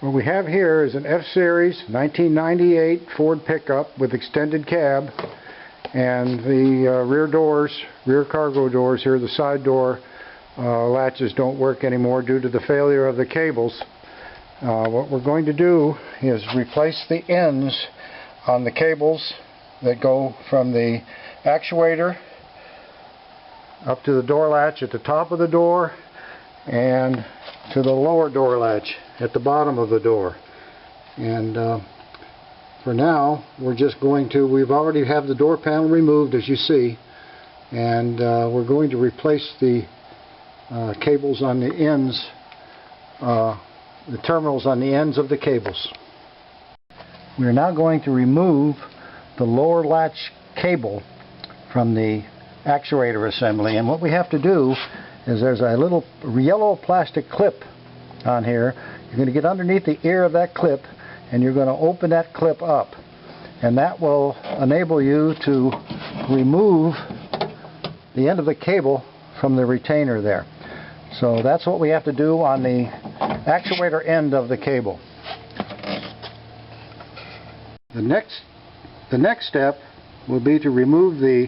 What we have here is an F-Series 1998 Ford pickup with extended cab, and the rear cargo doors here, the side door latches don't work anymore due to the failure of the cables. What we're going to do is replace the ends on the cables that go from the actuator up to the door latch at the top of the door and to the lower door latch at the bottom of the door. And for now we're just going to, we've already have the door panel removed, as you see, and we're going to replace the cables on the ends, the terminals on the ends of the cables. We are now going to remove the lower latch cable from the actuator assembly, and what we have to do is there's a little yellow plastic clip on here. You're going to get underneath the ear of that clip and you're going to open that clip up, and that will enable you to remove the end of the cable from the retainer there. So that's what we have to do on the actuator end of the cable. The next step will be to remove the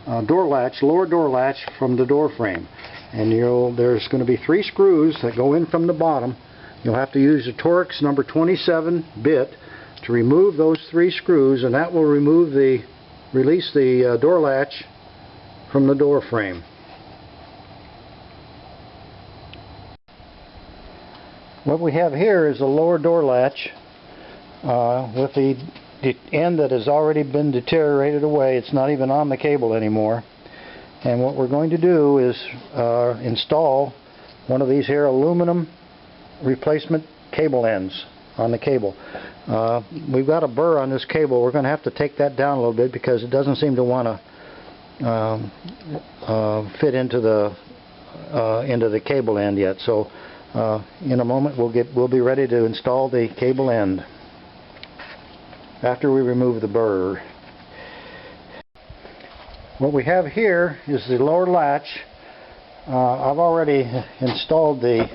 lower door latch from the door frame. And there's going to be 3 screws that go in from the bottom. You'll have to use a Torx number 27 bit to remove those 3 screws, and that will release the door latch from the door frame. What we have here is a lower door latch with the end that has already been deteriorated away. It's not even on the cable anymore. And what we're going to do is install one of these here aluminum replacement cable ends on the cable. We've got a burr on this cable. We're going to have to take that down a little bit because it doesn't seem to want to fit into the cable end yet. So in a moment we'll be ready to install the cable end after we remove the burr. What we have here is the lower latch. I've already installed the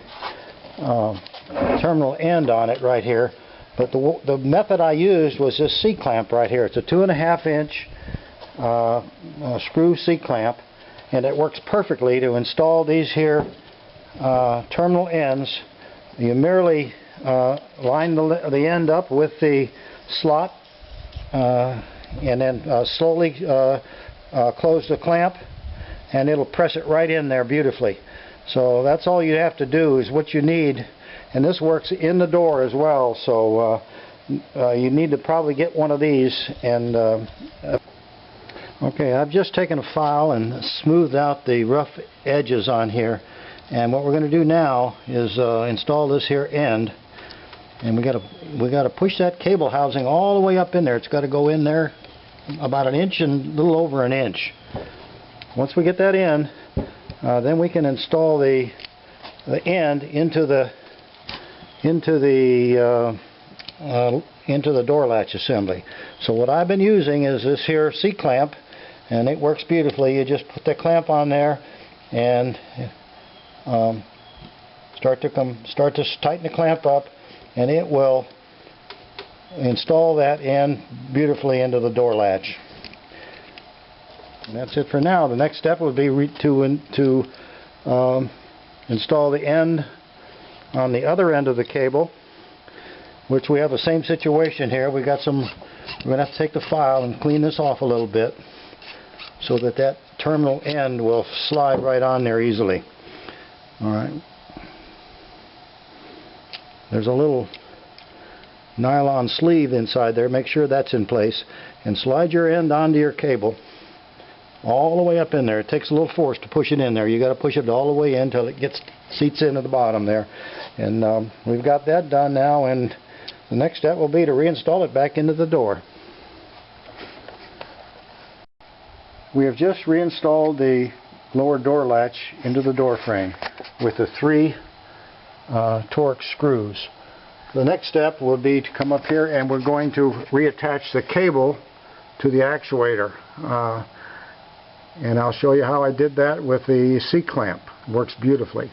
terminal end on it right here, but the method I used was this C-clamp right here. It's a 2.5 inch screw C-clamp, and it works perfectly to install these here terminal ends. You merely line the end up with the slot and then slowly close the clamp, and it'll press it right in there beautifully. So that's all you have to do is what you need, and this works in the door as well. So you need to probably get one of these. And okay, I've just taken a file and smoothed out the rough edges on here, and what we're going to do now is install this here end. And we got to push that cable housing all the way up in there. It's got to go in there about an inch and a little over an inch. Once we get that in, then we can install the end into the door latch assembly. So what I've been using is this here C-clamp, and it works beautifully. You just put the clamp on there and start to tighten the clamp up, and it will install that end beautifully into the door latch. And that's it for now. The next step would be to install the end on the other end of the cable, which we have the same situation here. We're going to have to take the file and clean this off a little bit so that terminal end will slide right on there easily. Alright. There's a little nylon sleeve inside there. Make sure that's in place, and slide your end onto your cable all the way up in there. It takes a little force to push it in there. You got to push it all the way in until it seats into the bottom there. And we've got that done now, and the next step will be to reinstall it back into the door. We have just reinstalled the lower door latch into the door frame with the 3 Torx screws. The next step will be to come up here, and we're going to reattach the cable to the actuator. And I'll show you how I did that with the C-clamp. It works beautifully.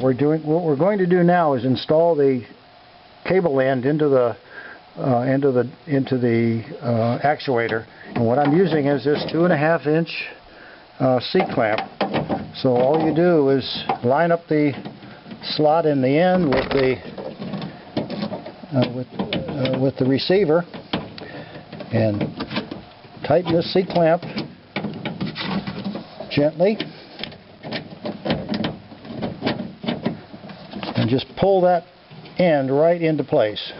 we're going to do now is install the cable end into the actuator, and what I'm using is this 2.5 inch C-clamp. So all you do is line up the slot in the end with the receiver and tighten the C-clamp gently and just pull that end right into place.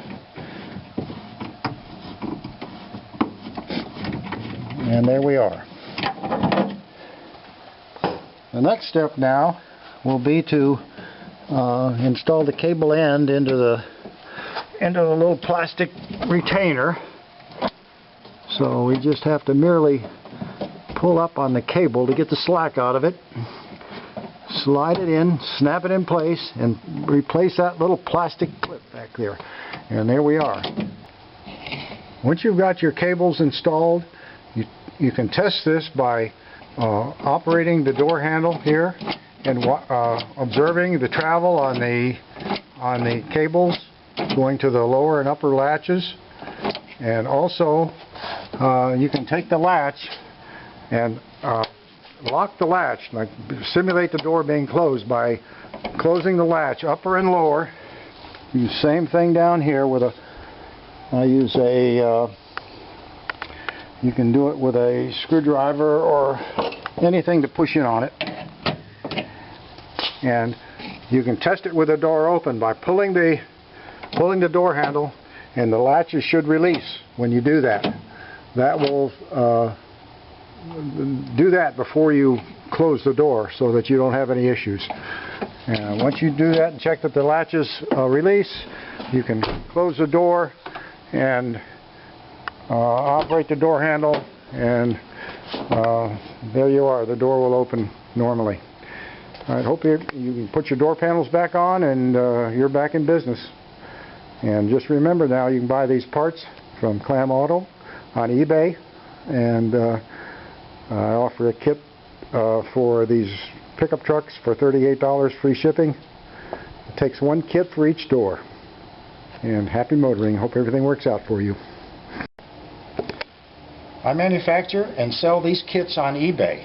And there we are. The next step now will be to install the cable end into the little plastic retainer. So we just have to merely pull up on the cable to get the slack out of it, slide it in, snap it in place, and replace that little plastic clip back there. And there we are. Once you've got your cables installed, you can test this by operating the door handle here and observing the travel on the cables going to the lower and upper latches. And also you can take the latch and lock the latch, like simulate the door being closed by closing the latch upper and lower. Use same thing down here with I use a you can do it with a screwdriver or anything to push in on it. And you can test it with the door open by pulling the door handle, and the latches should release when you do that. That will do that before you close the door so that you don't have any issues. And once you do that and check that the latches release, you can close the door and operate the door handle, and there you are. The door will open normally. I hope you can put your door panels back on, and you're back in business. And just remember, now you can buy these parts from Clam Auto on eBay, and I offer a kit for these pickup trucks for $38 free shipping. It takes one kit for each door. And happy motoring. Hope everything works out for you. I manufacture and sell these kits on eBay.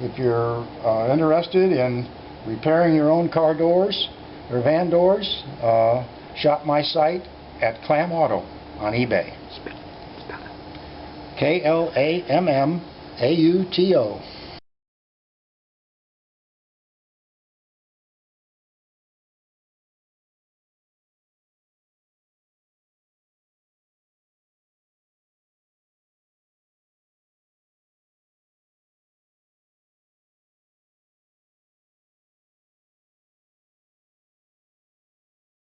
If you're interested in repairing your own car doors or van doors, shop my site at Clam Auto on eBay. KLAMMAUTO.